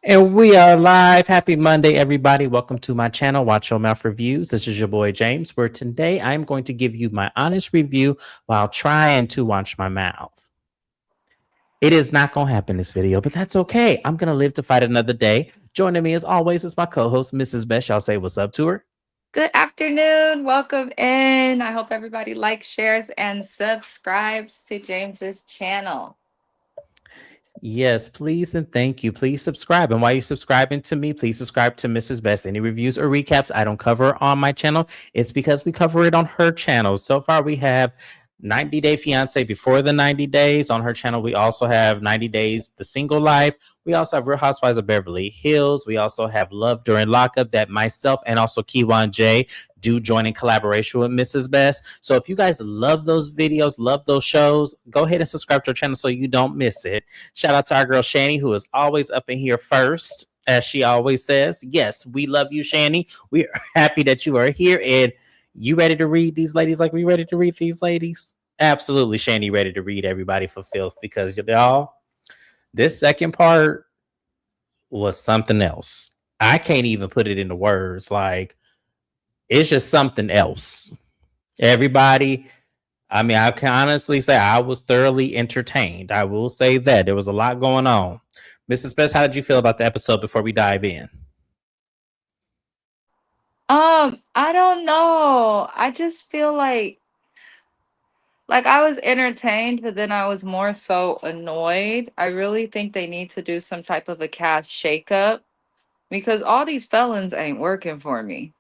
And we are live. Happy Monday, everybody. Welcome to my channel, Watch Your Mouth Reviews. This is your boy James, where today I'm going to give you my honest review while trying to watch my mouth. It is not going to happen this video, but that's okay. I'm going to live to fight another day. Joining me as always is my co-host, Mrs. Best. Y'all say what's up to her. Good afternoon. Welcome in. I hope everybody likes, shares, and subscribes to James's channel. Yes, please and thank you. Please subscribe. And while you're subscribing to me, please subscribe to Mrs. Best. Any reviews or recaps I don't cover on my channel, it's because we cover it on her channel. So far, we have 90 Day Fiance before the 90 days on her channel. We also have 90 Days The Single Life. We also have Real Housewives of Beverly Hills. We also have Love During Lockup that myself and also Keywan J do join in collaboration with Mrs. Best. So if you guys love those videos, love those shows, go ahead and subscribe to our channel so you don't miss it. Shout out to our girl Shani, who is always up in here first, as she always says. Yes, we love you, Shani. We are happy that you are here. And you ready to read these ladies like we ready to read these ladies? Absolutely, Shani ready to read everybody for filth because y'all, this second part was something else. I can't even put it into words. Like, it's just something else. Everybody, I mean, I can honestly say I was thoroughly entertained. I will say that there was a lot going on. Mrs. Best, how did you feel about the episode before we dive in? I don't know. I just feel like I was entertained, but then I was more so annoyed. I really think they need to do some type of a cast shakeup because all these felons ain't working for me.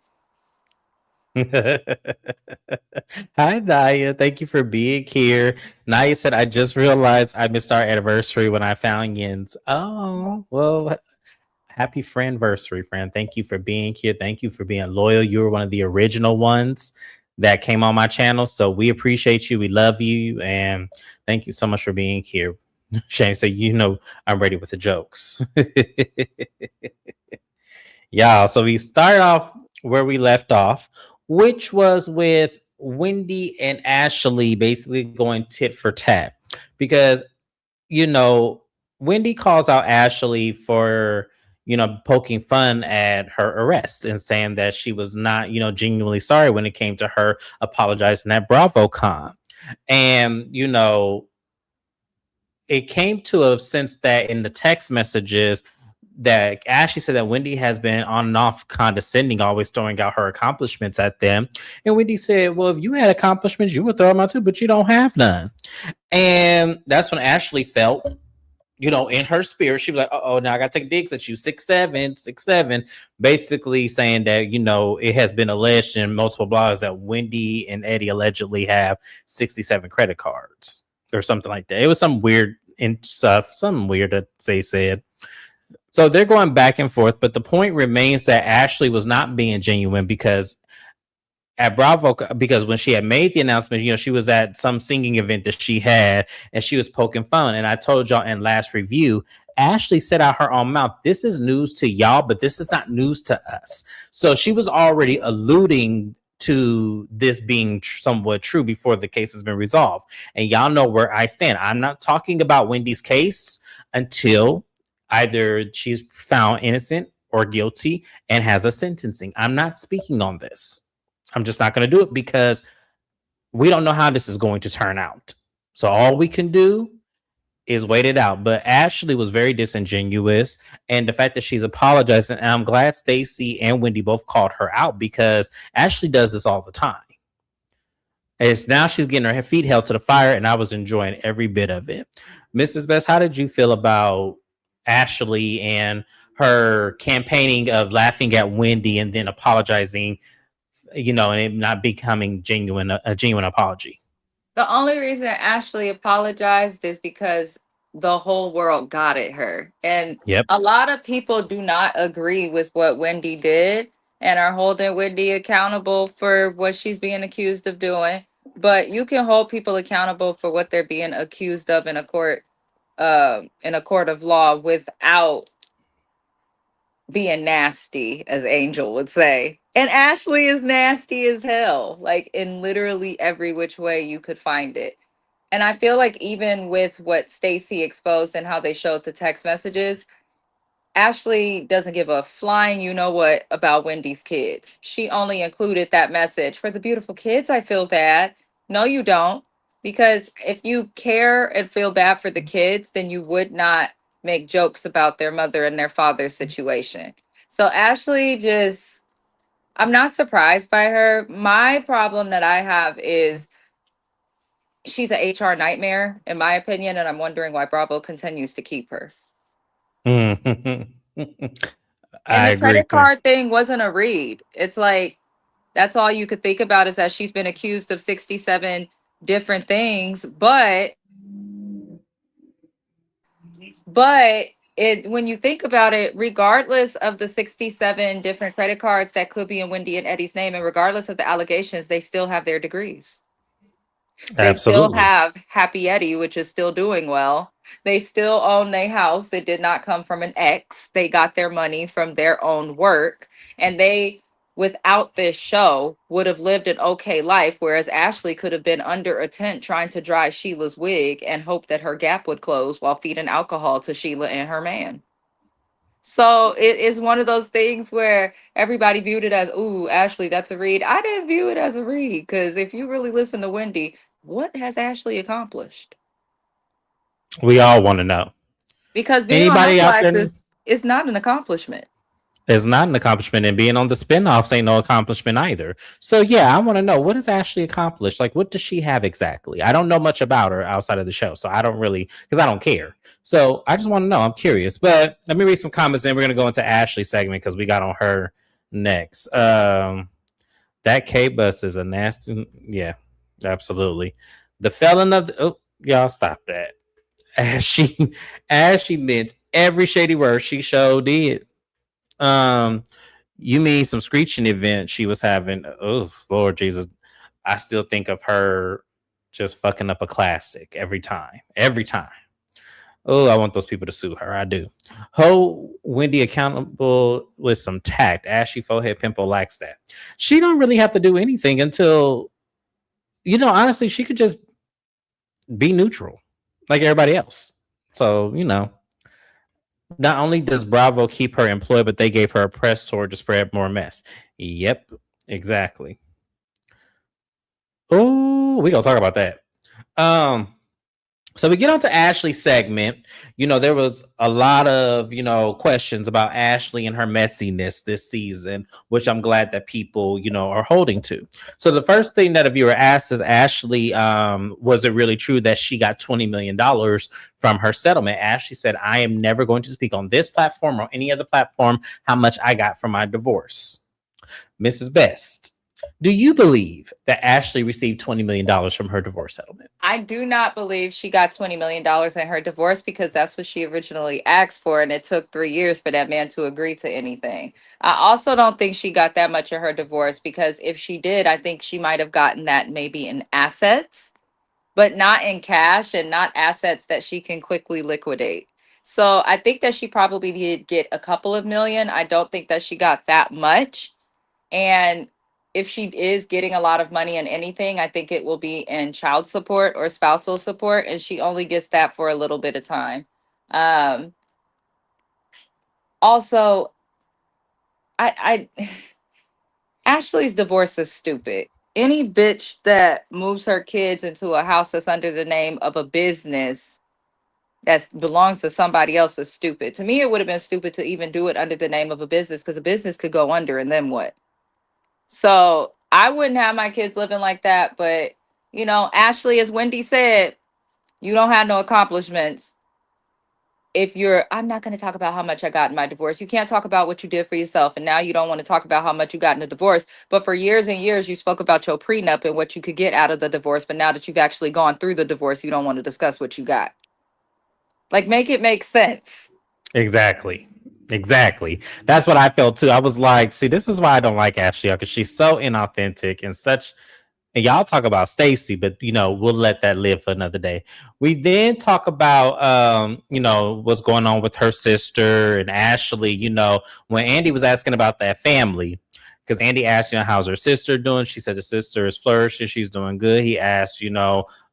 Hi, Naya. Thank you for being here. Naya said, I just realized I missed our anniversary when I found Yins. Oh, well, happy friendversary, friend. Thank you for being here. Thank you for being loyal. You were one of the original ones that came on my channel. So we appreciate you. We love you. And thank you so much for being here. Shane said, I'm ready with the jokes. Yeah, so we start off where we left off, which was with Wendy and Ashley basically going tit for tat because, you know, Wendy calls out Ashley for, poking fun at her arrest and saying that she was not, genuinely sorry when it came to her apologizing at BravoCon. And, it came to a sense that in the text messages, that Ashley said that Wendy has been on and off condescending, always throwing out her accomplishments at them. And Wendy said, well, if you had accomplishments, you would throw them out too, but you don't have none. And that's when Ashley felt, in her spirit, she was like, oh, now I got to take digs at you. 6'7", 6'7", basically saying that, it has been alleged in multiple blogs that Wendy and Eddie allegedly have 67 credit cards or something like that. It was some weird stuff, something weird that they said. So they're going back and forth, but the point remains that Ashley was not being genuine because at Bravo, because when she had made the announcement, she was at some singing event that she had and she was poking fun. And I told y'all in last review, Ashley said out her own mouth, this is news to y'all, but this is not news to us. So she was already alluding to this being somewhat true before the case has been resolved. And y'all know where I stand. I'm not talking about Wendy's case until either she's found innocent or guilty and has a sentencing. I'm not speaking on this. I'm just not going to do it because we don't know how this is going to turn out. So all we can do is wait it out. But Ashley was very disingenuous, and the fact that she's apologizing, and I'm glad Stacey and Wendy both called her out because Ashley does this all the time. It's now she's getting her feet held to the fire, and I was enjoying every bit of it. Mrs. Best, how did you feel about Ashley and her campaigning of laughing at Wendy and then apologizing, and it not becoming a genuine apology? The only reason Ashley apologized is because the whole world got at her. And Yep. a lot of people do not agree with what Wendy did and are holding Wendy accountable for what she's being accused of doing. But you can hold people accountable for what they're being accused of in a court of law without being nasty, as Angel would say. And Ashley is nasty as hell, like in literally every which way you could find it. And I feel like even with what Stacey exposed and how they showed the text messages, Ashley doesn't give a flying you know what about Wendy's kids. She only included that message for the beautiful kids. I feel bad. No, you don't. Because if you care and feel bad for the kids, then you would not make jokes about their mother and their father's situation. So Ashley just, I'm not surprised by her. My problem that I have is she's an HR nightmare, in my opinion, and I'm wondering why Bravo continues to keep her. I And the agree. credit card thing wasn't a read. It's like that's all you could think about is that she's been accused of 67 different things, but it when you think about it, regardless of the 67 different credit cards that could be in Wendy and Eddie's name, and regardless of the allegations, they still have their degrees. They still Absolutely. have Happy Eddie, which is still doing well. They still own their house. It did not come from an ex. They got their money from their own work. And they, without this show, would have lived an okay life. Whereas Ashley could have been under a tent trying to dry Sheila's wig and hope that her gap would close while feeding alcohol to Sheila and her man. So it is one of those things where everybody viewed it as, ooh, Ashley, that's a read. I didn't view it as a read because if you really listen to Wendy, what has Ashley accomplished? We all want to know. Because being on Anybody out Housewives there is not an accomplishment. is not an accomplishment, and being on the spinoffs ain't no accomplishment either. So yeah, I want to know, what has Ashley accomplished? Like, what does she have exactly? I don't know much about her outside of the show, so I don't really, because I don't care. So I just want to know. I'm curious. But let me read some comments, and we're gonna go into Ashley's segment because we got on her next. That K bus is a nasty. Yeah, absolutely. The felon of the, oh, y'all stop that. As she meant every shady word she showed did. Um, you mean some screeching event she was having? Oh Lord Jesus, I still think of her just fucking up a classic every time. Every time. Oh, I want those people to sue her. I do. Hold Wendy accountable with some tact. Ashy forehead pimple lacks that. She don't really have to do anything until, honestly, she could just be neutral like everybody else. So, not only does Bravo keep her employed, but they gave her a press tour to spread more mess. Yep, exactly. Oh, we gonna talk about that. Um, So we get on to Ashley's segment. There was a lot of, questions about Ashley and her messiness this season, which I'm glad that people, are holding to. So the first thing that a viewer asked is, Ashley, was it really true that she got $20 million from her settlement? Ashley said, I am never going to speak on this platform or any other platform how much I got from my divorce. Mrs. Best, do you believe that Ashley received $20 million from her divorce settlement? I do not believe she got $20 million in her divorce because that's what she originally asked for. And it took 3 years for that man to agree to anything. I also don't think she got that much in her divorce because if she did, I think she might have gotten that maybe in assets, but not in cash and not assets that she can quickly liquidate. So I think that she probably did get a couple of million. I don't think that she got that much. And if she is getting a lot of money in anything, I think it will be in child support or spousal support. And she only gets that for a little bit of time. Um, also, I Ashley's divorce is stupid. Any bitch that moves her kids into a house that's under the name of a business that belongs to somebody else is stupid. To me, it would have been stupid to even do it under the name of a business because a business could go under and then what? So I wouldn't have my kids living like that. But, Ashley, as Wendy said, you don't have no accomplishments. I'm not going to talk about how much I got in my divorce. You can't talk about what you did for yourself. And now you don't want to talk about how much you got in a divorce. But for years and years, you spoke about your prenup and what you could get out of the divorce. But now that you've actually gone through the divorce, you don't want to discuss what you got. Like, make it make sense. Exactly. That's what I felt too. I was like, see, this is why I don't like Ashley, because she's so inauthentic and such. And y'all talk about Stacy, but we'll let that live for another day. We then talk about what's going on with her sister and Ashley. When Andy was asking about that family, because Andy asked, how's her sister doing? She said the sister is flourishing. She's doing good. He asked,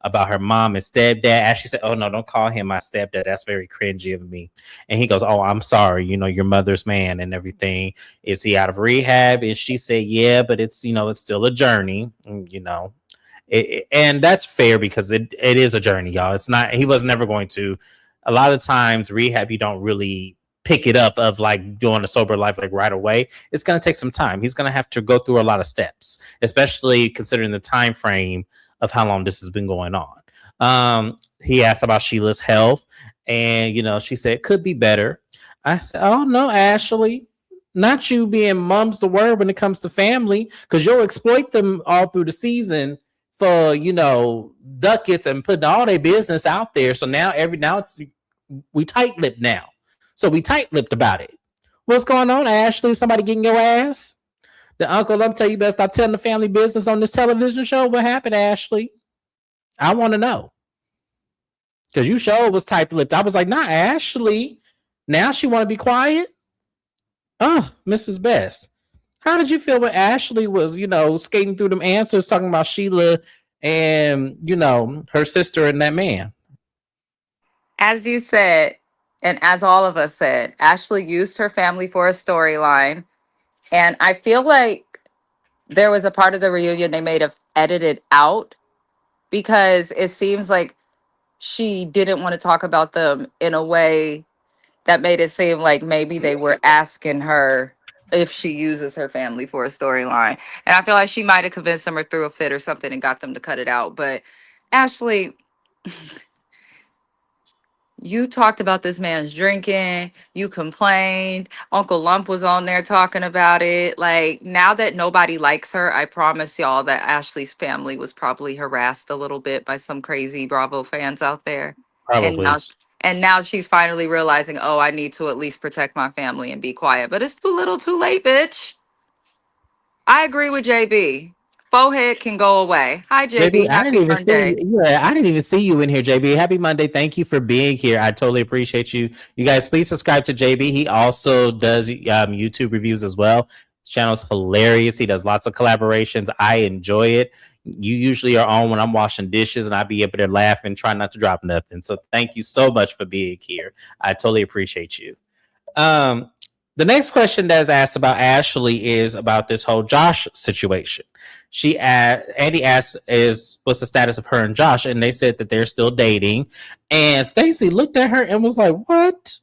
about her mom and stepdad. Ashley said, oh, no, don't call him my stepdad. That's very cringy of me. And he goes, oh, I'm sorry. Your mother's man and everything. Is he out of rehab? And she said, yeah, but it's still a journey, and that's fair because it is a journey, y'all. It's not, he was never going to, a lot of times rehab, you don't really pick it up of like doing a sober life like right away. It's going to take some time. He's going to have to go through a lot of steps, especially considering the time frame of how long this has been going on. He asked about Sheila's health, and she said could be better. I said, oh no, Ashley, not you being mum's the word when it comes to family, because you'll exploit them all through the season for ducats and putting all their business out there. So now it's we tight-lipped now. So we tight-lipped about it. What's going on, Ashley? Somebody getting your ass? The uncle, I'm telling you, better stop telling the family business on this television show. What happened, Ashley? I want to know. Because you sure was tight-lipped. I was like, nah, Ashley. Now she want to be quiet? Oh, Mrs. Best. How did you feel when Ashley was, skating through them answers talking about Sheila and, her sister and that man? As you said, and as all of us said, Ashley used her family for a storyline. And I feel like there was a part of the reunion they may have edited out because it seems like she didn't want to talk about them in a way that made it seem like maybe they were asking her if she uses her family for a storyline. And I feel like she might have convinced them or threw a fit or something and got them to cut it out. But Ashley, you talked about this man's drinking. You complained. Uncle Lump was on there talking about it. Like, now that nobody likes her, I promise y'all that Ashley's family was probably harassed a little bit by some crazy Bravo fans out there. And Probably. now, and now she's finally realizing, oh, I need to at least protect my family and be quiet. But it's too little, too late, bitch. I agree with JB. Forehead can go away. Hi, JB, JB. I didn't Happy even Monday. see. Yeah, I didn't even see you in here, JB. Happy Monday! Thank you for being here. I totally appreciate you. You guys, please subscribe to JB. He also does YouTube reviews as well. His channel's hilarious. He does lots of collaborations. I enjoy it. You usually are on when I'm washing dishes, and I be able to laugh and try not to drop nothing. So thank you so much for being here. I totally appreciate you. Um, the next question that is asked about Ashley is about this whole Josh situation. Andy asked, "Is what's the status of her and Josh?" And they said that they're still dating. And Stacey looked at her and was like, "What?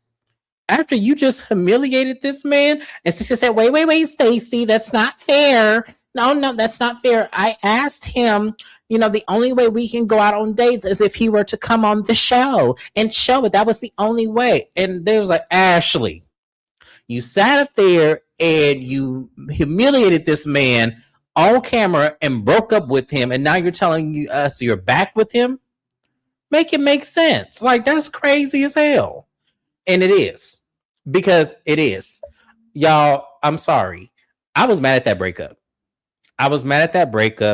After you just humiliated this man?" And Stacey said, "Wait, Stacey, that's not fair. No, that's not fair. I asked him. The only way we can go out on dates is if he were to come on the show and show it. That was the only way." And they was like, Ashley, you sat up there and you humiliated this man on camera and broke up with him, and now you're telling us you're back with him? Make it make sense. Like, that's crazy as hell. And it is. Because it is. Y'all, I'm sorry. I was mad at that breakup.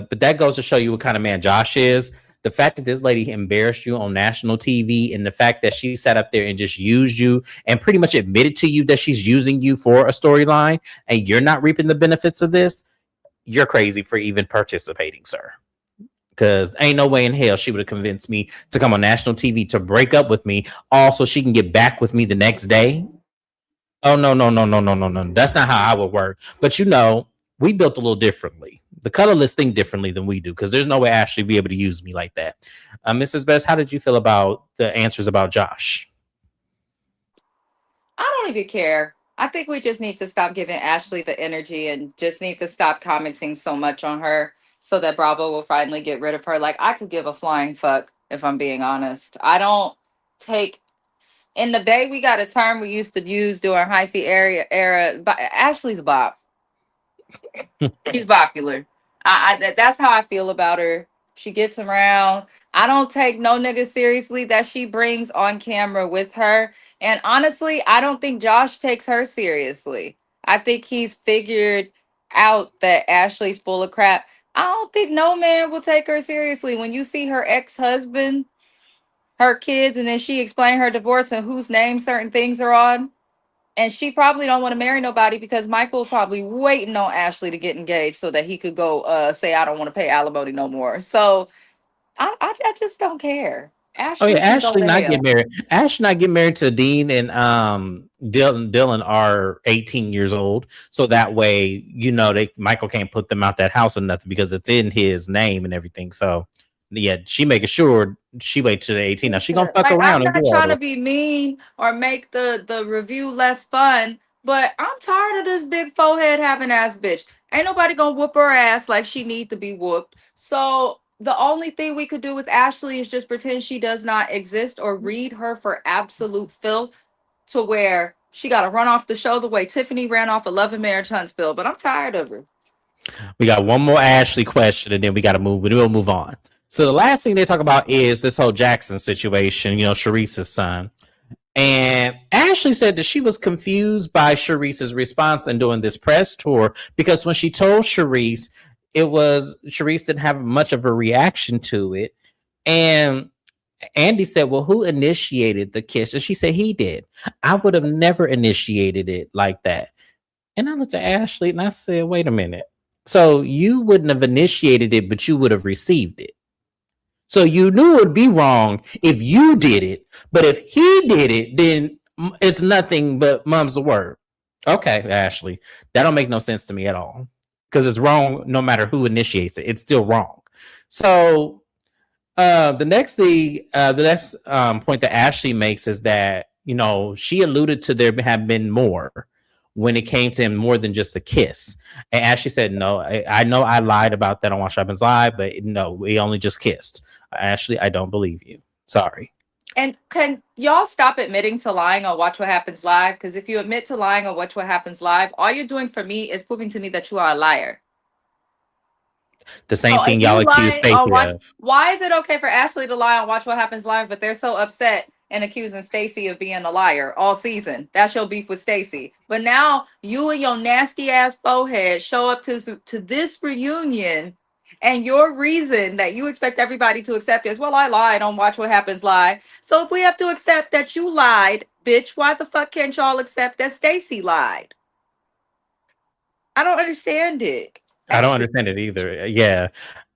But that goes to show you what kind of man Josh is. The fact that this lady embarrassed you on national TV, and the fact that she sat up there and just used you and pretty much admitted to you that she's using you for a storyline, and you're not reaping the benefits of this, you're crazy for even participating, sir. Because ain't no way in hell she would have convinced me to come on national TV to break up with me, also she can get back with me the next day. Oh, no. That's not how I would work. But we built a little differently. The colorless think differently than we do, because there's no way Ashley would be able to use me like that. Mrs. Best, how did you feel about the answers about Josh? I don't even care. I think we just need to stop giving Ashley the energy and just need to stop commenting so much on her so that Bravo will finally get rid of her. Like, I could give a flying fuck if I'm being honest. I don't take in the day we got a term we used to use during hyphy era, but Ashley's a bop. She's popular. That's how I feel about her. She gets around. I don't take no nigga seriously that she brings on camera with her. And honestly, I don't think Josh takes her seriously. I think he's figured out that Ashley's full of crap. I don't think no man will take her seriously. When you see her ex-husband, her kids, and then she explained her divorce and whose name certain things are on, And she probably don't want to marry nobody because Michael's probably waiting on Ashley to get engaged so that he could go say I don't want to pay alimony no more. So I just don't care. Oh yeah, Ashley can go Ashley to not get hell. married. Ashley not get married to Dean and Dylan are 18 years old. So that way, they Michael can't put them out that house or nothing because it's in his name and everything. So yeah, she making sure she wait till the 18. Now she gonna fuck Like I'm around and do not all trying to this. be mean or make the review less fun, but I'm tired of this big forehead having ass bitch. Ain't nobody gonna whoop her ass like she need to be whooped. So the only thing we could do with Ashley is just pretend she does not exist or read her for absolute filth to where she got to run off the show the way Tiffany ran off a Love and Marriage Huntsville. But I'm tired of her. We got one more Ashley question and then we gotta move. We'll move on. So the last thing they talk about is this whole Jackson situation, Sharice's son. And Ashley said that she was confused by Sharice's response in doing this press tour because when she told Sharice, Sharice didn't have much of a reaction to it. And Andy said, well, who initiated the kiss? And she said he did. I would have never initiated it like that. And I looked at Ashley and I said, wait a minute. So you wouldn't have initiated it, but you would have received it. So you knew it would be wrong if you did it, but if he did it, then it's nothing but mum's the word. Okay, Ashley, that don't make no sense to me at all because it's wrong no matter who initiates it. It's still wrong. So the next point that Ashley makes is that she alluded to there have been more when it came to him more than just a kiss. And Ashley said, no, I know I lied about that on Watch What Happens Live, but no, we only just kissed. Ashley, I don't believe you. Sorry. And can y'all stop admitting to lying on Watch What Happens Live? Because if you admit to lying on Watch What Happens Live, all you're doing for me is proving to me that you are a liar. The same So thing if y'all you accused lie on Stacey Watch, of. why is it okay for Ashley to lie on Watch What Happens Live, but they're so upset and accusing Stacey of being a liar all season? That's your beef with Stacey. But now you and your nasty ass forehead show up to this reunion, and your reason that you expect everybody to accept is, well, I lied on Watch What Happens Live. So if we have to accept that you lied, bitch, why the fuck can't y'all accept that Stacey lied? I don't understand it. I don't Ashley. understand it either. Yeah,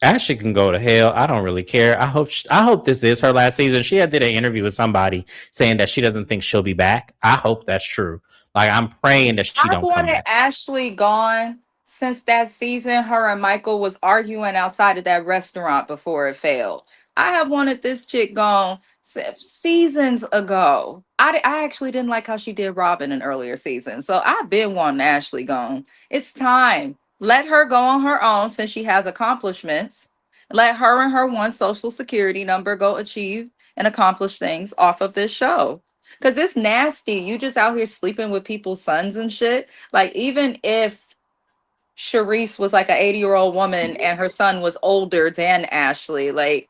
Ashley can go to hell. I don't really care. I hope this is her last season. She had did an interview with somebody saying that she doesn't think she'll be back. I hope that's true. Like I'm praying that she I've don't come wanted back. Ashley gone since that season. Her and Michael was arguing outside of that restaurant before it failed. I have wanted this chick gone seasons ago. I actually didn't like how she did Robin in earlier seasons. So I've been wanting Ashley gone. It's time. Let her go on her own since she has accomplishments. Let her and her one social security number go achieve and accomplish things off of this show. Cause it's nasty. You just out here sleeping with people's sons and shit. Like even if Sharice was like an 80-year-old woman and her son was older than Ashley, like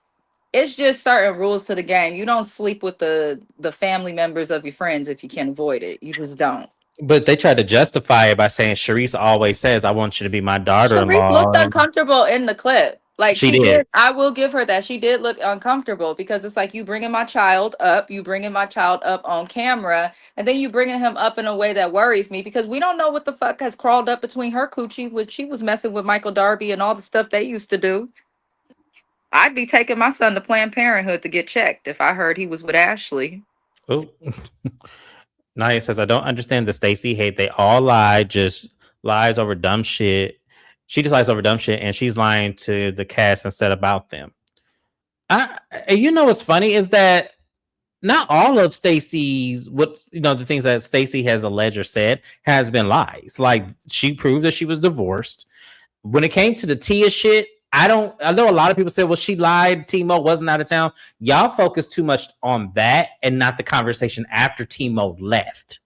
it's just certain rules to the game. You don't sleep with the family members of your friends if you can avoid it. You just don't. But they tried to justify it by saying Sharice always says, "I want you to be my Sharice daughter-in-law." looked uncomfortable in the clip. Like She she did. did. I will give her that. She did look uncomfortable because it's like you bringing my child up, you bringing my child up on camera, and then you bringing him up in a way that worries me because we don't know what the fuck has crawled up between her coochie when she was messing with Michael Darby and all the stuff they used to do. I'd be taking my son to Planned Parenthood to get checked if I heard he was with Ashley. Oh, Naya says, "I don't understand the Stacey hate. They all lie, just lies over dumb shit. She just lies over dumb shit, and she's lying to the cast instead about them." What's funny is that not all of Stacey's the things that Stacey has alleged or said has been lies. Like she proved that she was divorced. When it came to the Tia shit, I know a lot of people said, well, she lied. Timo wasn't out of town. Y'all focus too much on that and not the conversation after Timo left.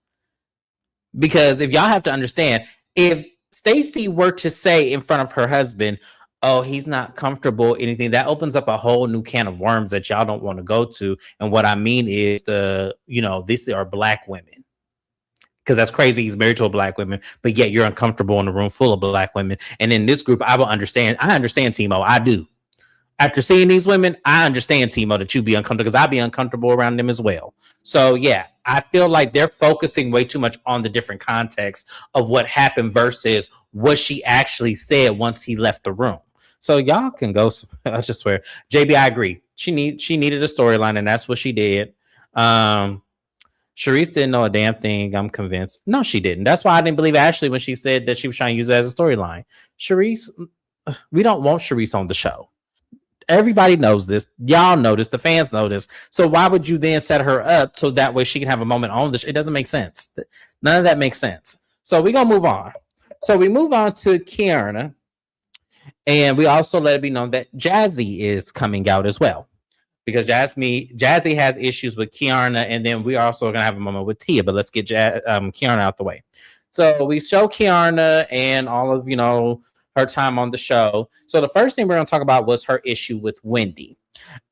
Because if y'all have to understand, if Stacey were to say in front of her husband, oh, he's not comfortable, anything, that opens up a whole new can of worms that y'all don't want to go to. And what I mean is these are black women. Because that's crazy. He's married to a black woman, but yet you're uncomfortable in a room full of black women. And in this group, I understand Timo. I do. After seeing these women, I understand, Timo, that you be uncomfortable because I'd be uncomfortable around them as well. So yeah, I feel like they're focusing way too much on the different context of what happened versus what she actually said once he left the room. So y'all can go. I just swear, JB, I agree. She needed a storyline, and that's what she did. Sharice didn't know a damn thing. I'm convinced. No, she didn't. That's why I didn't believe Ashley when she said that she was trying to use it as a storyline. Sharice, we don't want Sharice on the show. Everybody knows this. Y'all know this. The fans know this. So why would you then set her up so that way she can have a moment on this? It doesn't make sense. None of that makes sense. So we're going to move on. So we move on to Kiana. And we also let it be known that Jazzy is coming out as well. Because Jazzy has issues with Kiana. And then we are also going to have a moment with Tia. But let's get Kiana out the way. So we show Kiana and all of, her time on the show. So the first thing we're going to talk about was her issue with Wendy.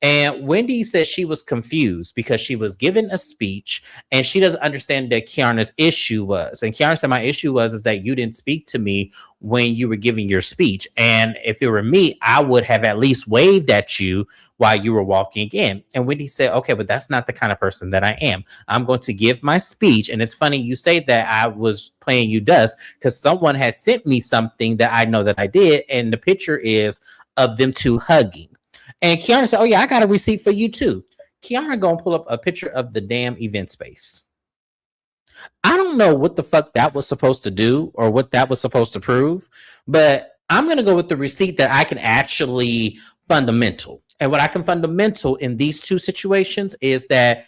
And Wendy said she was confused because she was given a speech and she doesn't understand that Kiana's issue was. And Kiana said, my issue is that you didn't speak to me when you were giving your speech. And if it were me, I would have at least waved at you while you were walking in. And Wendy said, okay, but that's not the kind of person that I am. I'm going to give my speech. And it's funny you say that I was playing you dust because someone has sent me something that I know that I did. And the picture is of them two hugging. And Kiana said, oh, yeah, I got a receipt for you, too. Kiana going to pull up a picture of the damn event space. I don't know what the fuck that was supposed to do or what that was supposed to prove, but I'm going to go with the receipt that I can actually fundamental. And what I can fundamental in these two situations is that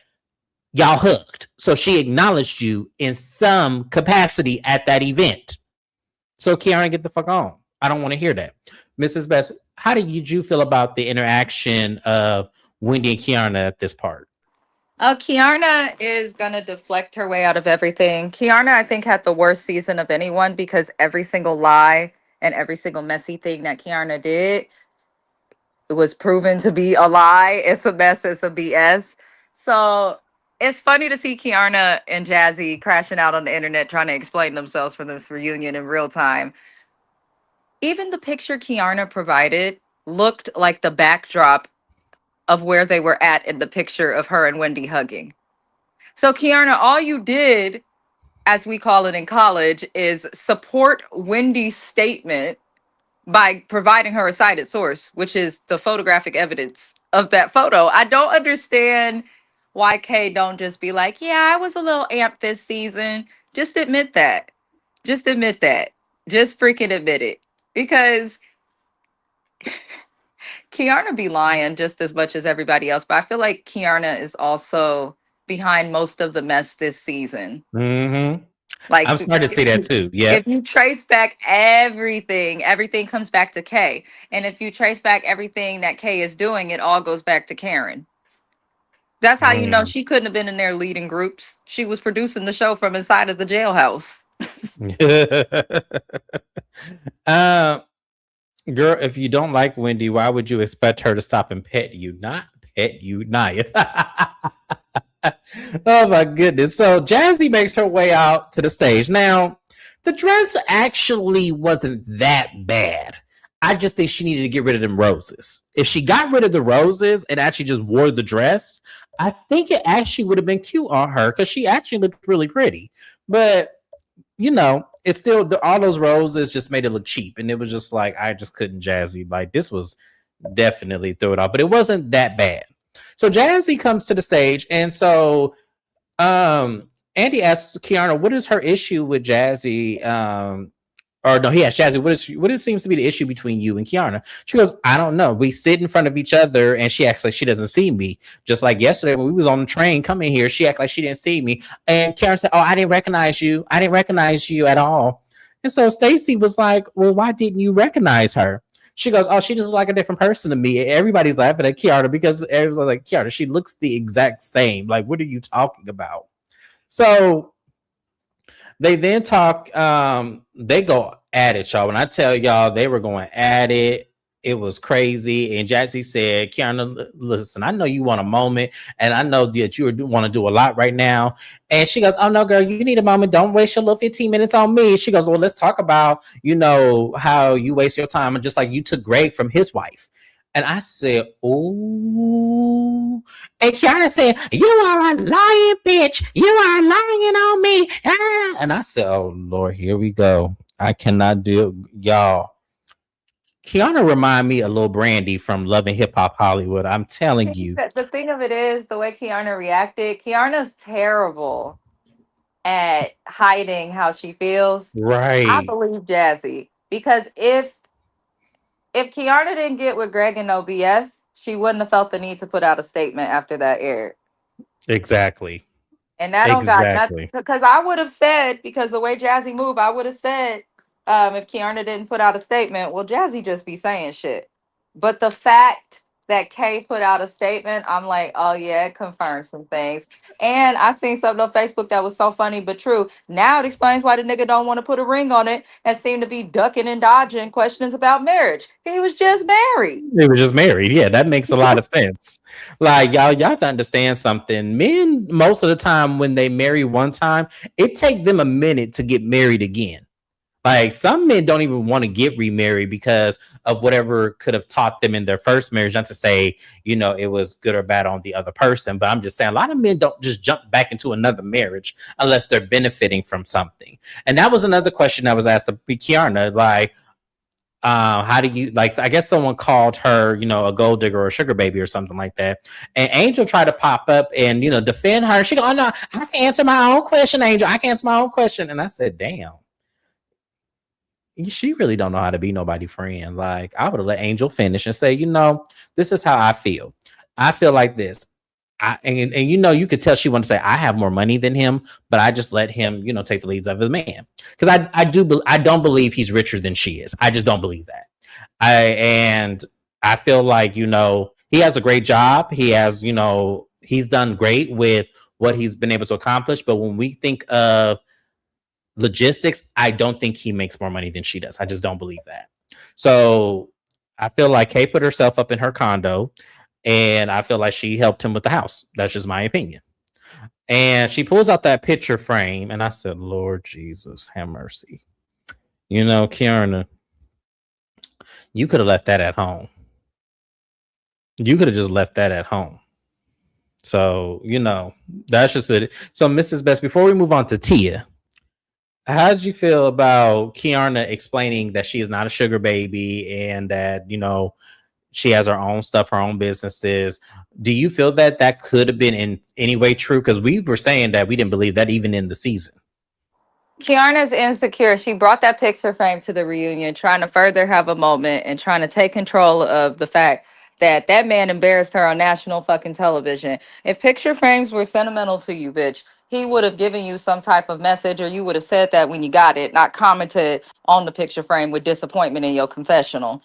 y'all hugged. So she acknowledged you in some capacity at that event. So Kiana, get the fuck on. I don't want to hear that. Mrs. Best, how did you feel about the interaction of Wendy and Kiana at this part? Kiana is going to deflect her way out of everything. Kiana, I think, had the worst season of anyone because every single lie and every single messy thing that Kiana did was proven to be a lie. It's a mess. It's a BS. So it's funny to see Kiana and Jazzy crashing out on the internet trying to explain themselves for this reunion in real time. Even the picture Kiana provided looked like the backdrop of where they were at in the picture of her and Wendy hugging. So Kiana, all you did, as we call it in college, is support Wendy's statement by providing her a cited source, which is the photographic evidence of that photo. I don't understand why Kay don't just be like, yeah, I was a little amped this season. Just admit that. Just admit that. Just freaking admit it. Because Kiana be lying just as much as everybody else, but I feel like Kiana is also behind most of the mess this season. Mm-hmm. Like, I'm starting to see that too. Yeah. If you trace back everything comes back to Kay. And if you trace back everything that Kay is doing, it all goes back to Karen. That's how you know she couldn't have been in there leading groups. She was producing the show from inside of the jailhouse. Girl, if you don't like Wendy, why would you expect her to stop and pet you? Not pet you, Naya. Oh my goodness. So Jazzy makes her way out to the stage. Now, the dress actually wasn't that bad. I just think she needed to get rid of them roses. If she got rid of the roses and actually just wore the dress, I think it actually would have been cute on her because she actually looked really pretty. But it's still all those roses just made it look cheap, and it was just like I just couldn't. Jazzy, like, this was definitely throw it off, but it wasn't that bad. So Jazzy comes to the stage, and so Andy asks Kiana, what is her issue with Jazzy? Or no, he asked Jazzy, what seems to be the issue between you and Kiana? She goes, I don't know. We sit in front of each other, and she acts like she doesn't see me. Just like yesterday when we was on the train coming here, she acted like she didn't see me. And Kiana said, oh, I didn't recognize you. I didn't recognize you at all. And so Stacey was like, well, why didn't you recognize her? She goes, oh, she just looks like a different person to me. Everybody's laughing at Kiana because everyone's like, Kiana, she looks the exact same. Like, what are you talking about? So they then talk, they go at it, y'all. When I tell y'all they were going at it, it was crazy. And Jazzy said, Kiana, listen, I know you want a moment, and I know that you want to do a lot right now. And she goes, oh, no, girl, you need a moment. Don't waste your little 15 minutes on me. She goes, well, let's talk about, how you waste your time. And just like you took Greg from his wife. And I said, "Oh," and Kiana said, "You are a lying bitch. You are lying on me." Ah. And I said, "Oh Lord, here we go. I cannot do it, y'all." Kiana remind me of Lil Brandy from Love and Hip Hop Hollywood. I'm telling you, The thing of it is, the way Kiana reacted, Kiana's terrible at hiding how she feels. I right? believe Jazzy because if Kiana didn't get with Greg and no BS, she wouldn't have felt the need to put out a statement after that aired. Exactly, And that don't got nothing exactly. because I would have said, because the way Jazzy moved, I would have said, if Kiana didn't put out a statement, well, Jazzy just be saying shit. But the fact that Kay put out a statement, I'm like, oh yeah, it confirms some things. And I seen something on Facebook that was so funny but true. Now it explains why the nigga don't want to put a ring on it and seem to be ducking and dodging questions about marriage. He was just married. They were just married. Yeah, that makes a lot of sense. Like y'all have to understand something. Men, most of the time, when they marry one time, it take them a minute to get married again. Like some men don't even want to get remarried because of whatever could have taught them in their first marriage. Not to say, it was good or bad on the other person, but I'm just saying a lot of men don't just jump back into another marriage unless they're benefiting from something. And that was another question that was asked of Kiana, like, how do you like? I guess someone called her, a gold digger or a sugar baby or something like that. And Angel tried to pop up and defend her. She go, "Oh no, I can answer my own question, Angel. I can answer my own question." And I said, "Damn, she really don't know how to be nobody friend." Like I would have let Angel finish and say, this is how I feel. I feel like this. And you could tell she wanted to say I have more money than him, but I just let him, take the leads of the man because I don't believe he's richer than she is. I just don't believe that. I feel like he has a great job. He has he's done great with what he's been able to accomplish. But when we think of logistics, I don't think he makes more money than she does. I just don't believe that. So I feel like Kay put herself up in her condo, and I feel like she helped him with the house. That's just my opinion. And she pulls out that picture frame, and I said, "Lord Jesus, have mercy." Kierna, you could have left that at home. You could have just left that at home. So, that's just it. So, Mrs. Best, before we move on to Tia, how did you feel about Kiana explaining that she is not a sugar baby and that, she has her own stuff, her own businesses? Do you feel that that could have been in any way true? Because we were saying that we didn't believe that even in the season. Kiana's insecure. She brought that picture frame to the reunion, trying to further have a moment and trying to take control of the fact that that man embarrassed her on national fucking television. If picture frames were sentimental to you, bitch, he would have given you some type of message, or you would have said that when you got it, not commented on the picture frame with disappointment in your confessional.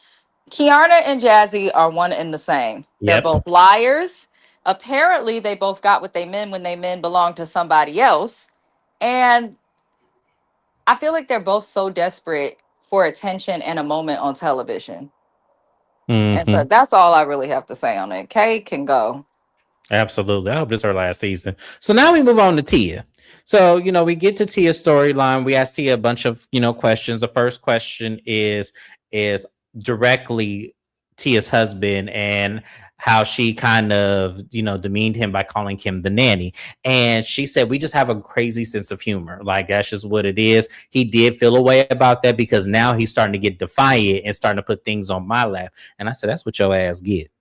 Kiana and Jazzy are one and the same. They're Yep. both liars. Apparently, they both got what they meant when they men belonged to somebody else. And I feel like they're both so desperate for attention and a moment on television. And so Mm-hmm. that's all I really have to say on it. Kay can go. Absolutely. I hope this is her last season. So now we move on to Tia. So, we get to Tia's storyline. We ask Tia a bunch of, questions. The first question is directly Tia's husband and how she kind of, demeaned him by calling him the nanny. And she said, "We just have a crazy sense of humor. Like, that's just what it is." He did feel a way about that because now he's starting to get defiant and starting to put things on my lap. And I said, "That's what your ass get,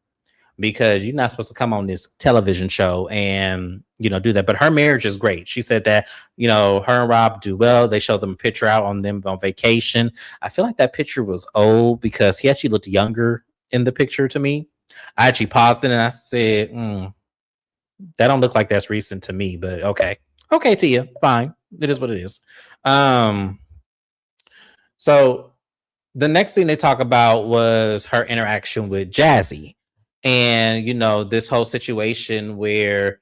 because you're not supposed to come on this television show and do that." But her marriage is great. She said that her and Rob do well. They showed them a picture out on them on vacation. I feel like that picture was old because he actually looked younger in the picture to me. I actually paused it and I said, that don't look like that's recent to me, but okay, Tia, fine, it is what it is. So the next thing they talk about was her interaction with Jazzy. And, this whole situation where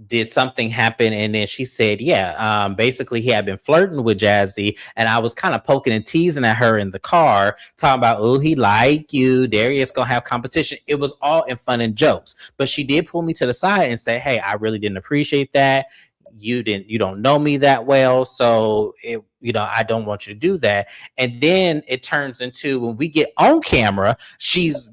did something happen? And then she said, yeah, basically he had been flirting with Jazzy. And I was kind of poking and teasing at her in the car, talking about, oh, he like you. Darius gonna have competition. It was all in fun and jokes. But she did pull me to the side and say, hey, I really didn't appreciate that. You don't know me that well, so I don't want you to do that. And then it turns into, when we get on camera, she's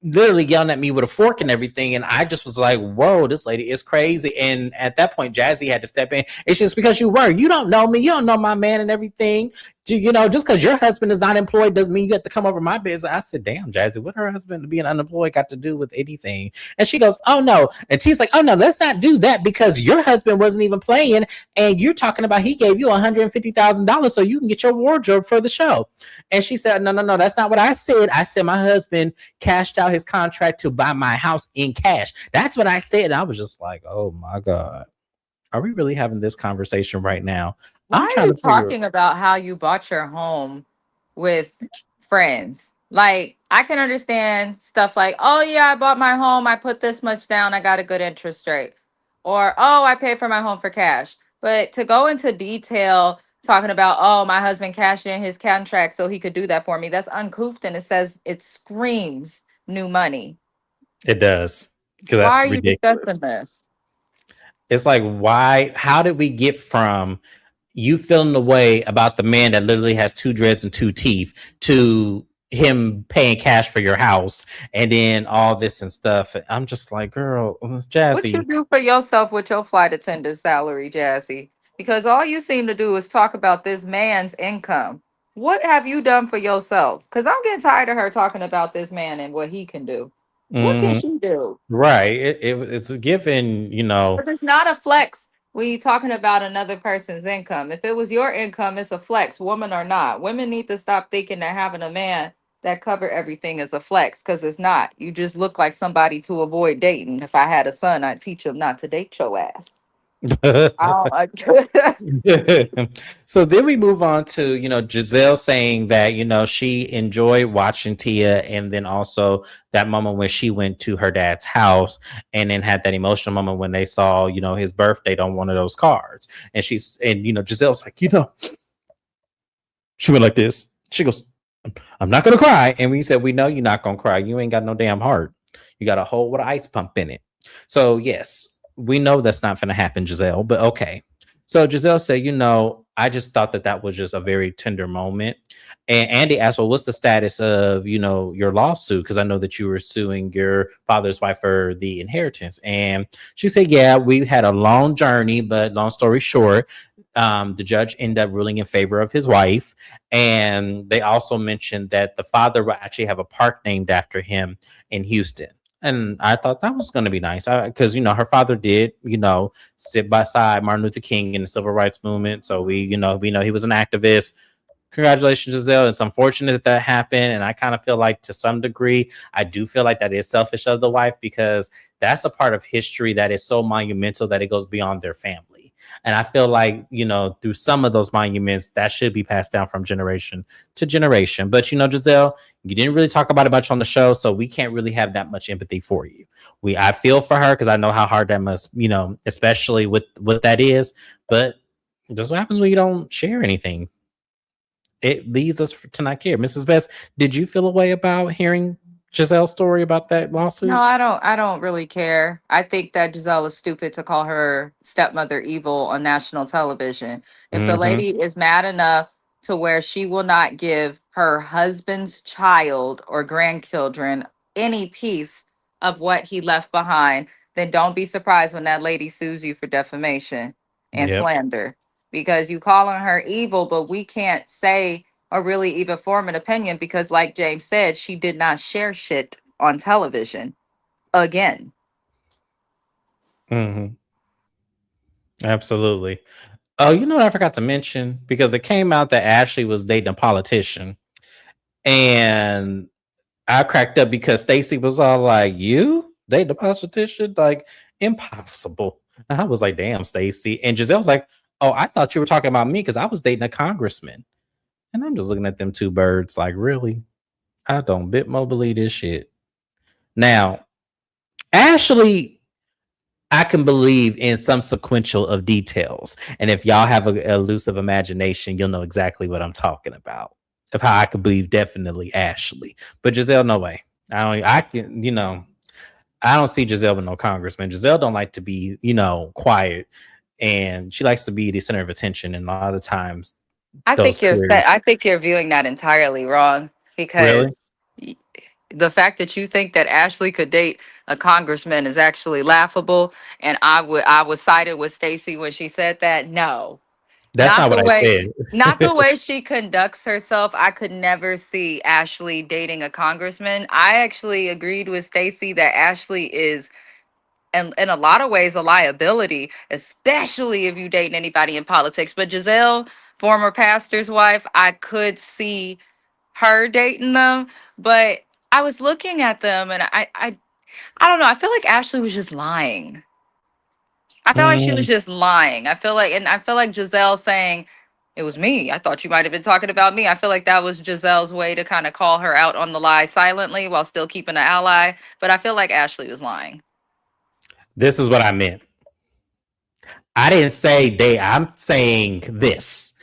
literally yelling at me with a fork and everything. And I just was like, whoa, this lady is crazy. And at that point, Jazzy had to step in. It's just because you don't know me. You don't know my man and everything. Just because your husband is not employed doesn't mean you have to come over my business. I said, damn, Jazzy, what her husband being unemployed got to do with anything? And she goes, oh no. And T's like, oh no, let's not do that because your husband wasn't even playing. And you're talking about he gave you $150,000 so you can get your wardrobe for the show. And she said, no, no, no, that's not what I said. I said my husband cashed out his contract to buy my house in cash. That's what I said. And I was just like, oh my God. Are we really having this conversation right now? Why I'm are trying you to figure. talking about how you bought your home with friends? Like, I can understand stuff like, oh, yeah, I bought my home. I put this much down. I got a good interest rate. Or, oh, I paid for my home for cash. But to go into detail talking about, oh, my husband cashed in his contract so he could do that for me, that's uncouth. And it screams new money. It does. Because Why that's are you discussing ridiculous. this? It's like, why? How did we get from you feeling the way about the man that literally has two dreads and two teeth to him paying cash for your house and then all this and stuff? I'm just like, girl, What you Jazzy. do for yourself with your flight attendant salary, Jazzy? Because all you seem to do is talk about this man's income. What have you done for yourself? Because I'm getting tired of her talking about this man and what he can do. What can Mhm. she do? Right. It's a given. But it's not a flex when you're talking about another person's income. If it was your income, it's a flex, woman or not. Women need to stop thinking that having a man that cover everything is a flex because it's not. You just look like somebody to avoid dating. If I had a son, I'd teach him not to date your ass. I don't. So then we move on to, Giselle saying that, she enjoyed watching Tia and then also that moment when she went to her dad's house and then had that emotional moment when they saw, his birth date on one of those cards. Giselle's like, she went like this. She goes, I'm not going to cry. And we said, we know you're not going to cry. You ain't got no damn heart. You got a hole with an ice pump in it. So, yes, we know that's not going to happen, Giselle, but okay. So Giselle said, I just thought that was just a very tender moment. And Andy asked, well, what's the status of, your lawsuit? Because I know that you were suing your father's wife for the inheritance. And she said, yeah, we had a long journey, but long story short, the judge ended up ruling in favor of his wife. And they also mentioned that the father will actually have a park named after him in Houston. And I thought that was going to be nice because, her father did, sit by side Martin Luther King in the civil rights movement. So we know he was an activist. Congratulations, Giselle. It's unfortunate that happened. And I kind of feel like to some degree, I do feel like that is selfish of the wife because that's a part of history that is so monumental that it goes beyond their family. And I feel like, through some of those monuments, that should be passed down from generation to generation. But, Giselle, you didn't really talk about it much on the show, so we can't really have that much empathy for you. I feel for her because I know how hard that must, especially with what that is. But that's what happens when you don't share anything. It leads us to not care. Mrs. Best, did you feel a way about hearing Giselle's story about that No, lawsuit? I don't really care. I think that Giselle is stupid to call her stepmother evil on national television. If the Mm-hmm. lady is mad enough to where she will not give her husband's child or grandchildren any piece of what he left behind, then don't be surprised when that lady sues you for defamation and Yep. slander because you calling her evil, but we can't say or really even form an opinion because, like James said, she did not share shit on television again. Mm-hmm. Absolutely. Oh, you know what I forgot to mention? Because it came out that Ashley was dating a politician. And I cracked up because Stacy was all like, "You dating a politician? Like, impossible." And I was like, "Damn, Stacy." And Giselle was like, "Oh, I thought you were talking about me because I was dating a congressman." And I'm just looking at them two birds like, really? I don't bit more believe this shit. Now, Ashley, I can believe in some sequential of details. And if y'all have a elusive imagination, you'll know exactly what I'm talking about. Of how I could believe definitely Ashley. But Giselle, no way. I can, I don't see Giselle with no congressman. Giselle don't like to be, quiet. And she likes to be the center of attention. And a lot of the times I those think you're careers I think you're viewing that entirely wrong really. because The fact that you think that Ashley could date a congressman is actually laughable. And I was sided with Stacey when she said that. No, That's not not the what I way not said. the way she conducts herself. I could never see Ashley dating a congressman. I actually agreed with Stacey that Ashley is in a lot of ways a liability, especially if you dating anybody in politics. But Giselle, former pastor's wife, I could see her dating them. But I was looking at them and I don't know. I feel like Ashley was just lying. I felt like she was Mm, just lying. I feel like Giselle saying, it was me. I thought you might have been talking about me. I feel like that was Giselle's way to kind of call her out on the lie silently while still keeping an ally. But I feel like Ashley was lying. this is what I meant. I didn't say they. I'm saying this.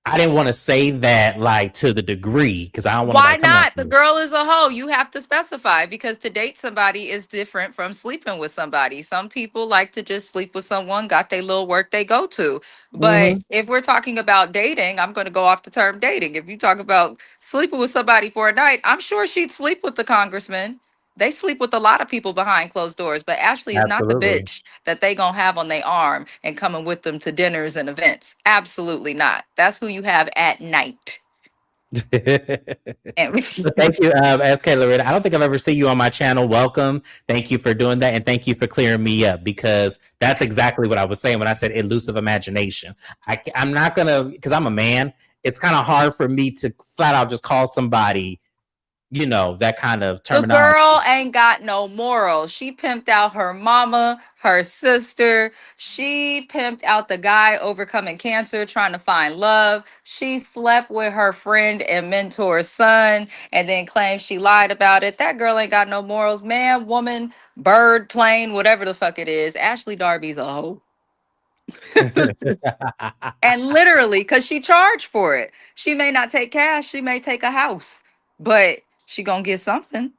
I didn't want to say that like to the degree because I don't want Why nobody coming not? after The me. girl is a hoe. You have to specify because to date somebody is different from sleeping with somebody. Some people like to just sleep with someone, got their little work they go to. But Mm-hmm. if we're talking about dating, I'm going to go off the term dating. If you talk about sleeping with somebody for a night, I'm sure she'd sleep with the congressman. They sleep with a lot of people behind closed doors, but Ashley is not the Absolutely. bitch that they gonna have on their arm and coming with them to dinners and events. Absolutely not. That's who you have at night. And But thank you, SK Loretta. I don't think I've ever seen you on my channel. Welcome. Thank you for doing that. And thank you for clearing me up because that's exactly what I was saying when I said elusive imagination. I'm not going to, because I'm a man, it's kind of hard for me to flat out just call somebody, that kind of the terminology. girl ain't got no morals. She pimped out her mama, her sister. She pimped out the guy overcoming cancer, trying to find love. She slept with her friend and mentor's son and then claimed she lied about it. That girl ain't got no morals. Man, woman, bird, plane, whatever the fuck it is. Ashley Darby's a hoe. And literally, because she charged for it. She may not take cash, she may take a house, but she gonna get something.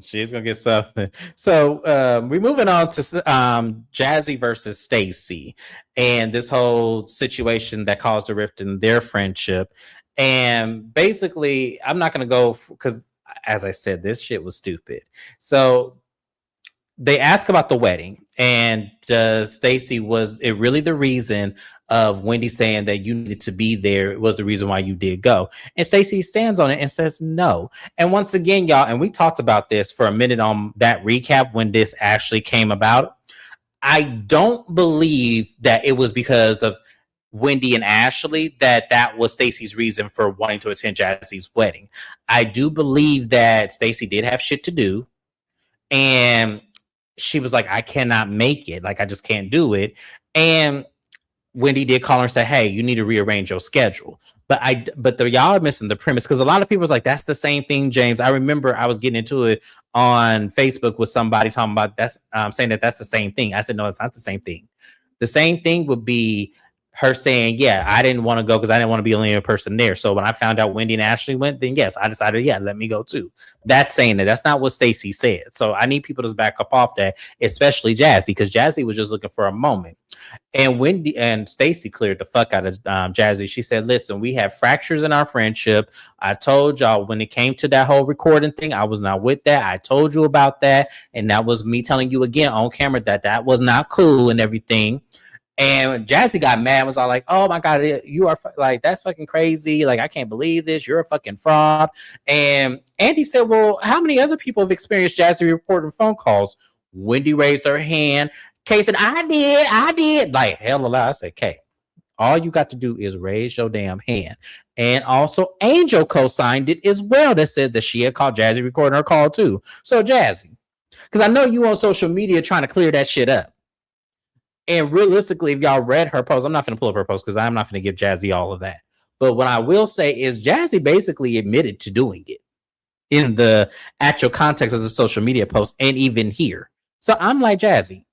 She's gonna get something. So we're moving on to Jazzy versus Stacy, and this whole situation that caused a rift in their friendship. And basically, I'm not gonna go because, as I said, this shit was stupid. So they ask about the wedding, and Stacy, was it really the reason of Wendy saying that you needed to be there was the reason why you did go? And Stacy stands on it and says no. And once again, y'all, and we talked about this for a minute on that recap when this actually came about. I don't believe that it was because of Wendy and Ashley that was Stacy's reason for wanting to attend Jazzy's wedding. I do believe that Stacy did have shit to do, and she was like, I cannot make it. Like, I just can't do it. And Wendy did call her and say, hey, you need to rearrange your schedule. But y'all are missing the premise because a lot of people was like, that's the same thing, James. I remember I was getting into it on Facebook with somebody talking about that's saying that that's the same thing. I said, no, it's not the same thing. The same thing would be her saying, yeah, I didn't want to go because I didn't want to be the only person there. So when I found out Wendy and Ashley went, then yes, I decided, yeah, let me go too. That's saying that. That's not what Stacy said. So I need people to back up off that, especially Jazzy, because Jazzy was just looking for a moment. And Wendy and Stacy cleared the fuck out of Jazzy. She said, listen, we have fractures in our friendship. I told y'all when it came to that whole recording thing, I was not with that. I told you about that. And that was me telling you again on camera that was not cool and everything. And Jazzy got mad, was all like, oh my God, you are like, that's fucking crazy. Like, I can't believe this. You're a fucking fraud. And Andy said, well, how many other people have experienced Jazzy reporting phone calls? Wendy raised her hand. Kay said, I did. Like, hell alive. I said, Kay, all you got to do is raise your damn hand. And also, Angel co-signed it as well that says that she had called Jazzy recording her call too. So, Jazzy, because I know you on social media trying to clear that shit up. And realistically, if y'all read her post, I'm not going to pull up her post because I'm not going to give Jazzy all of that. But what I will say is Jazzy basically admitted to doing it in the actual context of the social media post and even here. So I'm like, Jazzy,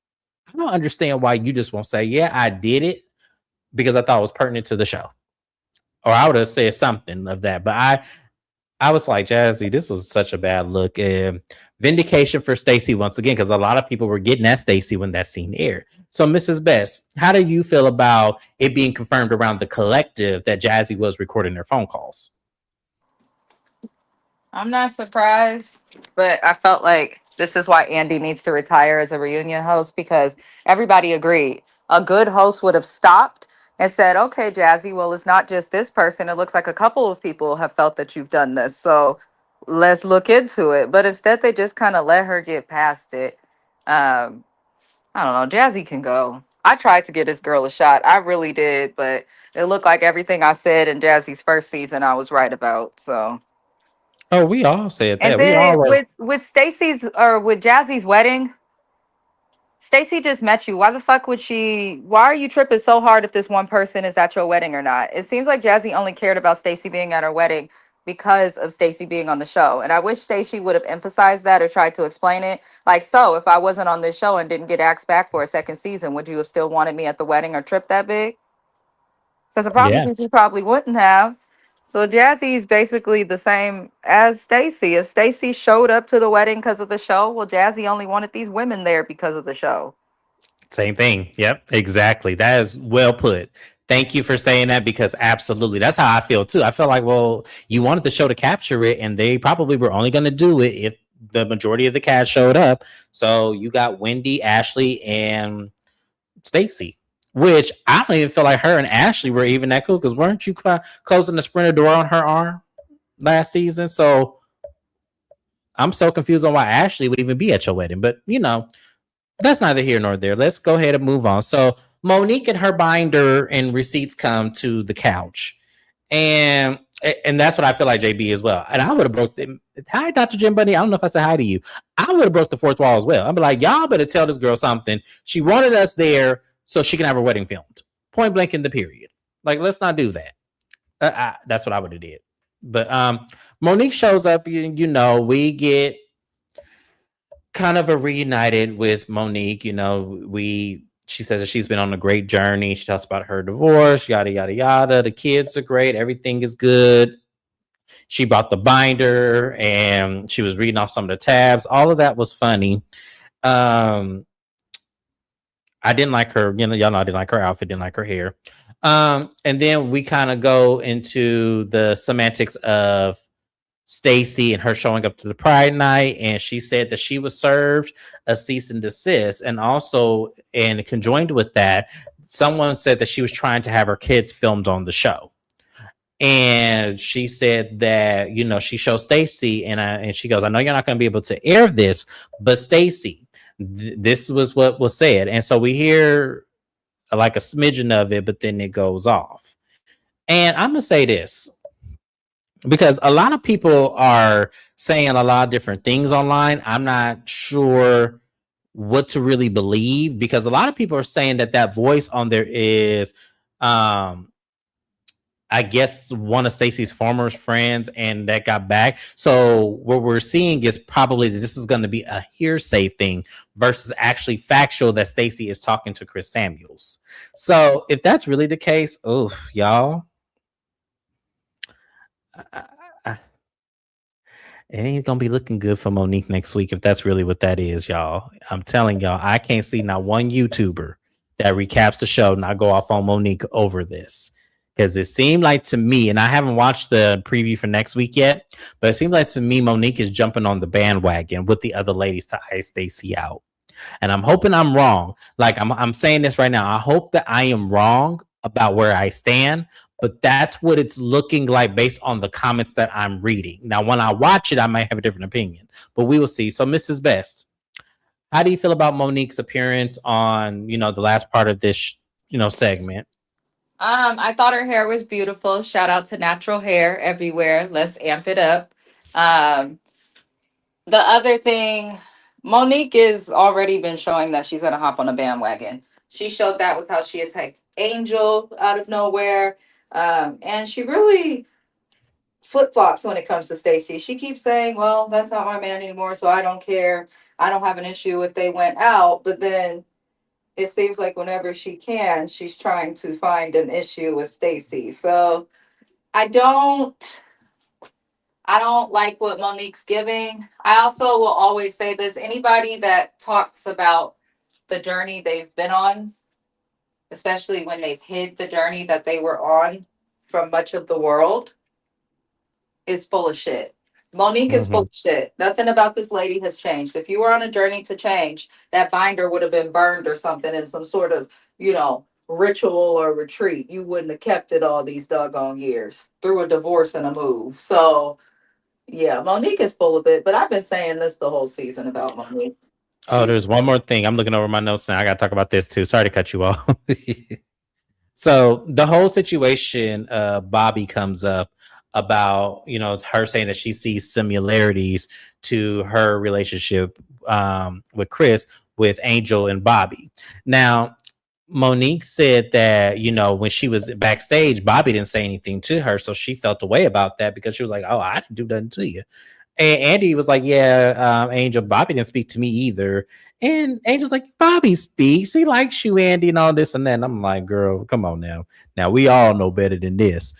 I don't understand why you just won't say, yeah, I did it because I thought it was pertinent to the show. Or I would have said something of that. But I was like, Jazzy, this was such a bad look. Vindication for Stacey once again, because a lot of people were getting at Stacey when that scene aired. So, Mrs. Best, how do you feel about it being confirmed around the collective that Jazzy was recording their phone calls? I'm not surprised, but I felt like this is why Andy needs to retire as a reunion host because everybody agreed. A good host would have stopped and said, okay, Jazzy, well, it's not just this person. It looks like a couple of people have felt that you've done this. So let's look into it. But instead, they just kind of let her get past it. Um, I don't know. Jazzy can go. I tried to get this girl a shot. I really did. But it looked like everything I said in Jazzy's first season, I was right about. So. Oh, we all said And that. We then all were. with Stacy's or with Jazzy's wedding, Stacy just met you. Why the fuck would she? Why are you tripping so hard if this one person is at your wedding or not? It seems like Jazzy only cared about Stacy being at her wedding because of Stacy being on the show. And I wish Stacy would have emphasized that or tried to explain it. Like, so if I wasn't on this show and didn't get asked back for a second season, would you have still wanted me at the wedding or trip that big? Because I promise Yeah, you, she probably wouldn't have. So Jazzy's basically the same as Stacy. If Stacy showed up to the wedding because of the show, well, Jazzy only wanted these women there because of the show. same thing. Yep, exactly. That is well put. Thank you for saying that because absolutely, that's how I feel too. I feel like, well, you wanted the show to capture it, and they probably were only going to do it if the majority of the cast showed up. So you got Wendy, Ashley, and Stacy, which I don't even feel like her and Ashley were even that cool because weren't you closing the sprinter door on her arm last season? So I'm so confused on why Ashley would even be at your wedding. But that's neither here nor there. Let's go ahead and move on. So Monique and her binder and receipts come to the couch, and that's what I feel like JB as well. And I would have broke the hi, Dr. Jim Bunny. I don't know if I said hi to you. I would have broke the fourth wall as well. I'd be like, y'all better tell this girl something. She wanted us there so she can have her wedding filmed. Point blank in the period. Like, let's not do that. That's what I would have did. But Monique shows up. We get kind of a reunited with Monique. We she says that she's been on a great journey. She talks about her divorce, yada yada yada. The kids are great. Everything is good. She brought the binder and she was reading off some of the tabs. All of that was funny. Um, I didn't like her. Y'all know I didn't like her outfit. Didn't like her hair. And then we kind of go into the semantics of Stacy and her showing up to the Pride night, and she said that she was served a cease and desist, and also, and conjoined with that, someone said that she was trying to have her kids filmed on the show, and she said that she shows Stacy, and she goes, I know you're not going to be able to air this, but Stacy, this was what was said, and so we hear like a smidgen of it, but then it goes off, and I'm gonna say this because a lot of people are saying a lot of different things online. I'm not sure what to really believe because a lot of people are saying that voice on there is, I guess, one of Stacey's former friends and that got back. So what we're seeing is probably that this is going to be a hearsay thing versus actually factual that Stacey is talking to Chris Samuels. So if that's really the case, oh, y'all. I, I, It ain't gonna be looking good for Monique next week if that's really what that is, y'all. I'm telling y'all, I can't see not one YouTuber that recaps the show not go off on Monique over this. Because it seemed like to me, and I haven't watched the preview for next week yet, but it seems like to me Monique is jumping on the bandwagon with the other ladies to ice Stacy out. And I'm hoping I'm wrong. Like I'm saying this right now. I hope that I am wrong about where I stand, but that's what it's looking like based on the comments that I'm reading. Now, when I watch it, I might have a different opinion, but we will see. So, Mrs. Best, how do you feel about Monique's appearance on, the last part of this, segment? I thought her hair was beautiful. Shout out to natural hair everywhere. Let's amp it up. Um, the other thing, Monique is already been showing that she's gonna hop on a bandwagon. She showed that with how she attacked Angel out of nowhere. And she really flip flops when it comes to Stacy. She keeps saying, well, that's not my man anymore, so I don't care. I don't have an issue if they went out. But then it seems like whenever she can, she's trying to find an issue with Stacy. So I don't I don't like what Monique's giving. I also will always say this, anybody that talks about the journey they've been on, especially when they've hid the journey that they were on from much of the world, is full of shit. Monique is Hmm. bullshit. Nothing about this lady has changed. If you were on a journey to change, that binder would have been burned or something in some sort of, ritual or retreat. You wouldn't have kept it all these doggone years through a divorce and a move. So, yeah, Monique is full of it. But I've been saying this the whole season about Monique. Oh, She's there's one more thing. I'm looking over my notes now. I got to talk about this too. Sorry to cut you off. So the whole situation, Bobby comes up about, it's her saying that she sees similarities to her relationship with Chris, with Angel and Bobby. Now, Monique said that, when she was backstage, Bobby didn't say anything to her. So she felt a way about that because she was like, oh, I didn't do nothing to you. And Andy was like, yeah, Angel, Bobby didn't speak to me either. And Angel's like, Bobby speaks. He likes you, Andy, and all this and that. And I'm like, girl, come on now. Now, we all know better than this.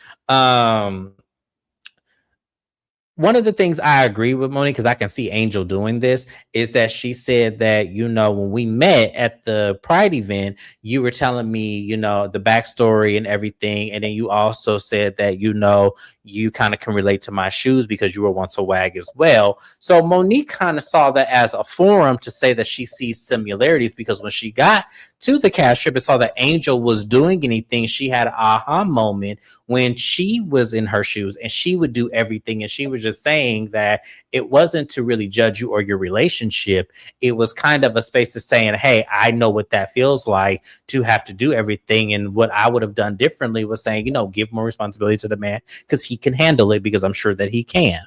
One of the things I agree with Monique, because I can see Angel doing this, is that she said that, when we met at the Pride event, you were telling me, the backstory and everything. And then you also said that, you kind of can relate to my shoes because you were once a wag as well. So Monique kind of saw that as a forum to say that she sees similarities, because when she got to the cash trip and saw that Angel was doing anything, she had an aha moment when she was in her shoes and she would do everything. And she was just saying that it wasn't to really judge you or your relationship. It was kind of a space to saying, hey, I know what that feels like to have to do everything. And what I would have done differently was saying, give more responsibility to the man because he can handle it, because I'm sure that he can.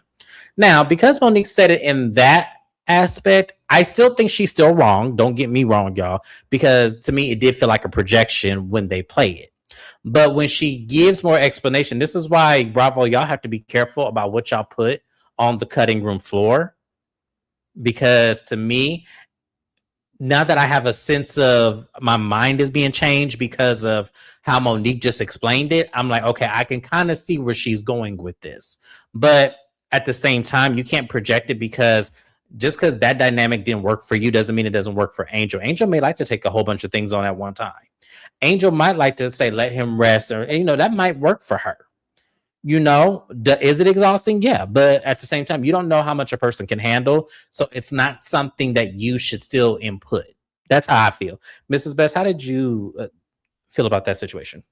Now, because Monique said it in that aspect, I still think she's still wrong. Don't get me wrong, y'all, because to me, it did feel like a projection when they play it. But when she gives more explanation, this is why, Bravo, y'all have to be careful about what y'all put on the cutting room floor. Because to me, now that I have a sense of my mind is being changed because of how Monique just explained it, I'm like, okay, I can kind of see where she's going with this. But at the same time, you can't project it, because just because that dynamic didn't work for you doesn't mean it doesn't work for Angel. Angel may like to take a whole bunch of things on at one time. Angel might like to say, let him rest, or, that might work for her. Is it exhausting? Yeah. But at the same time, you don't know how much a person can handle. So it's not something that you should still input. That's how I feel. Mrs. Best, how did you feel about that situation?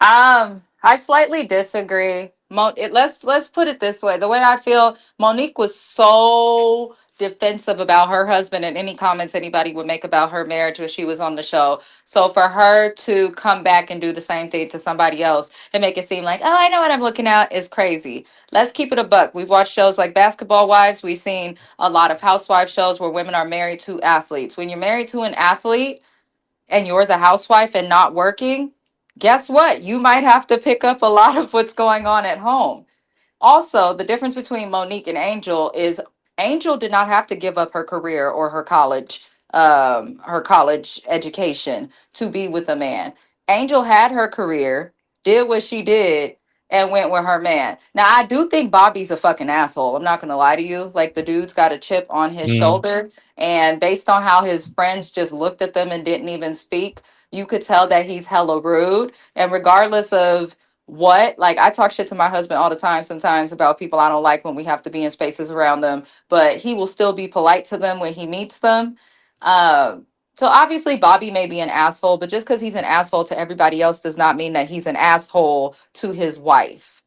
I slightly disagree. Let's put it this way. The way I feel, Monique was so defensive about her husband and any comments anybody would make about her marriage when she was on the show. So for her to come back and do the same thing to somebody else and make it seem like, oh, I know what I'm looking at, is crazy. Let's keep it a buck. We've watched shows like Basketball Wives. We've seen a lot of housewife shows where women are married to athletes. When you're married to an athlete, and you're the housewife and not working, guess what? You might have to pick up a lot of what's going on at home. Also, the difference between Monique and Angel is Angel did not have to give up her career or her college education to be with a man. Angel had her career, did what she did, and went with her man. Now, I do think Bobby's a fucking asshole. I'm not gonna lie to you. Like, the dude's got a chip on his Mm. shoulder, and based on how his friends just looked at them and didn't even speak, you could tell that he's hella rude. And regardless of what, like, I talk shit to my husband all the time sometimes about people I don't like when we have to be in spaces around them, but he will still be polite to them when he meets them. So obviously Bobby may be an asshole, but just because he's an asshole to everybody else does not mean that he's an asshole to his wife.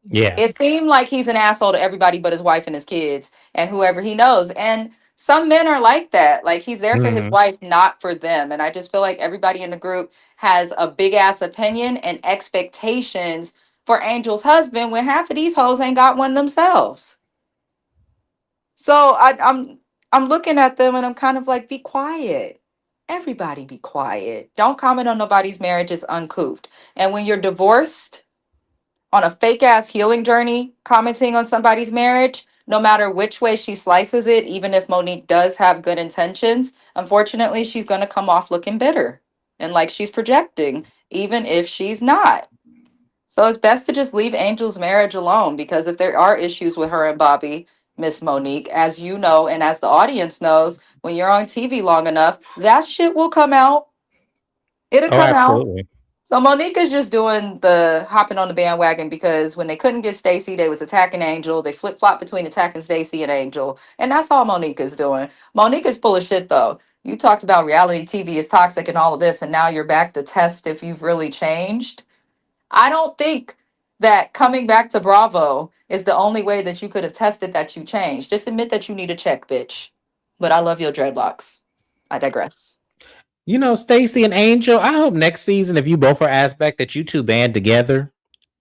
Yeah. It seemed like he's an asshole to everybody but his wife and his kids and whoever he knows. And some men are like that. Like, he's there for his Hmm. wife, not for them. And I just feel like everybody in the group has a big ass opinion and expectations for Angel's husband when half of these hoes ain't got one themselves. So I'm looking at them and I'm kind of like, be quiet. Everybody be quiet. Don't comment on nobody's marriage. Is uncouth. And when you're divorced on a fake ass healing journey, commenting on somebody's marriage, no matter which way she slices it, even if Monique does have good intentions, unfortunately, she's going to come off looking bitter and like she's projecting, even if she's not. So it's best to just leave Angel's marriage alone, because if there are issues with her and Bobby, Miss Monique, as you know, and as the audience knows, when you're on TV long enough, that shit will come out. It'll Oh, come out. absolutely. So Monica's just doing the hopping on the bandwagon because when they couldn't get Stacy, they was attacking Angel. They flip flop between attacking Stacy and Angel, and that's all Monica's doing. Monica's full of shit though. You talked about reality TV is toxic and all of this, and now you're back to test if you've really changed. I don't think that coming back to Bravo is the only way that you could have tested that you changed. Just admit that you need a check, bitch. But I love your dreadlocks. I digress. You know, Stacy and Angel, I hope next season, if you both are asked back, that you two band together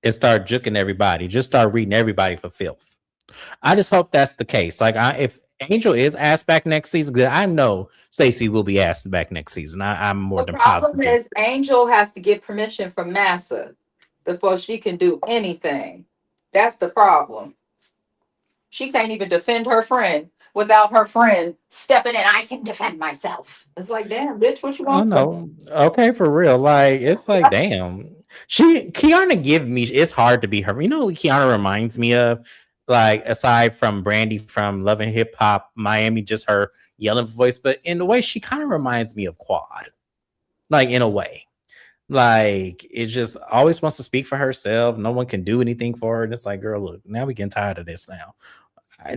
and start juking everybody. Just start reading everybody for filth. I just hope that's the case. Like, if Angel is asked back next season, because I know Stacy will be asked back next season. I'm more The than problem positive. is Angel has to get permission from Massa before she can do anything. That's the problem. She can't even defend her friend without her friend stepping in. I can defend myself. It's like, damn, bitch, what you Oh want from me? no. Okay, for real. Like, it's like, damn. Kiana give me, it's hard to be her. You know what Kiana reminds me of? Like, aside from Brandy from Love and Hip Hop Miami, just her yelling voice, but in a way, she kind of reminds me of Quad. Like, in a way. Like, it just always wants to speak for herself. No one can do anything for her. And it's like, girl, look, now we getting tired of this now.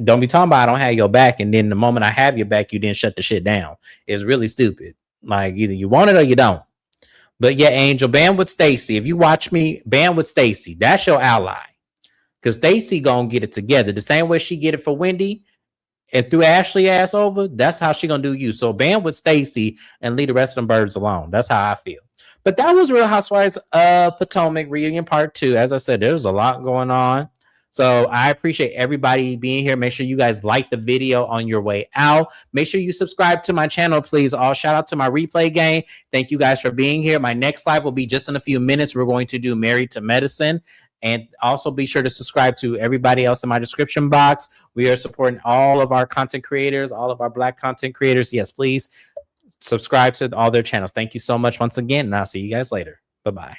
Don't be talking about I don't have your back, and then the moment I have your back, you didn't shut the shit down. It's really stupid. Like, either you want it or you don't. But yeah, Angel, band with Stacy. If you watch me, band with Stacy. That's your ally. Because Stacy gonna get it together. The same way she get it for Wendy and threw Ashley ass over, that's how she gonna do you. So band with Stacy and leave the rest of them birds alone. That's how I feel. But that was Real Housewives of Potomac reunion part 2. As I said, there's a lot going on. So I appreciate everybody being here. Make sure you guys like the video on your way out. Make sure you subscribe to my channel, please. All shout out to my replay game. Thank you guys for being here. My next live will be just in a few minutes. We're going to do Married to Medicine. And also be sure to subscribe to everybody else in my description box. We are supporting all of our content creators, all of our Black content creators. Yes, please subscribe to all their channels. Thank you so much once again. And I'll see you guys later. Bye-bye.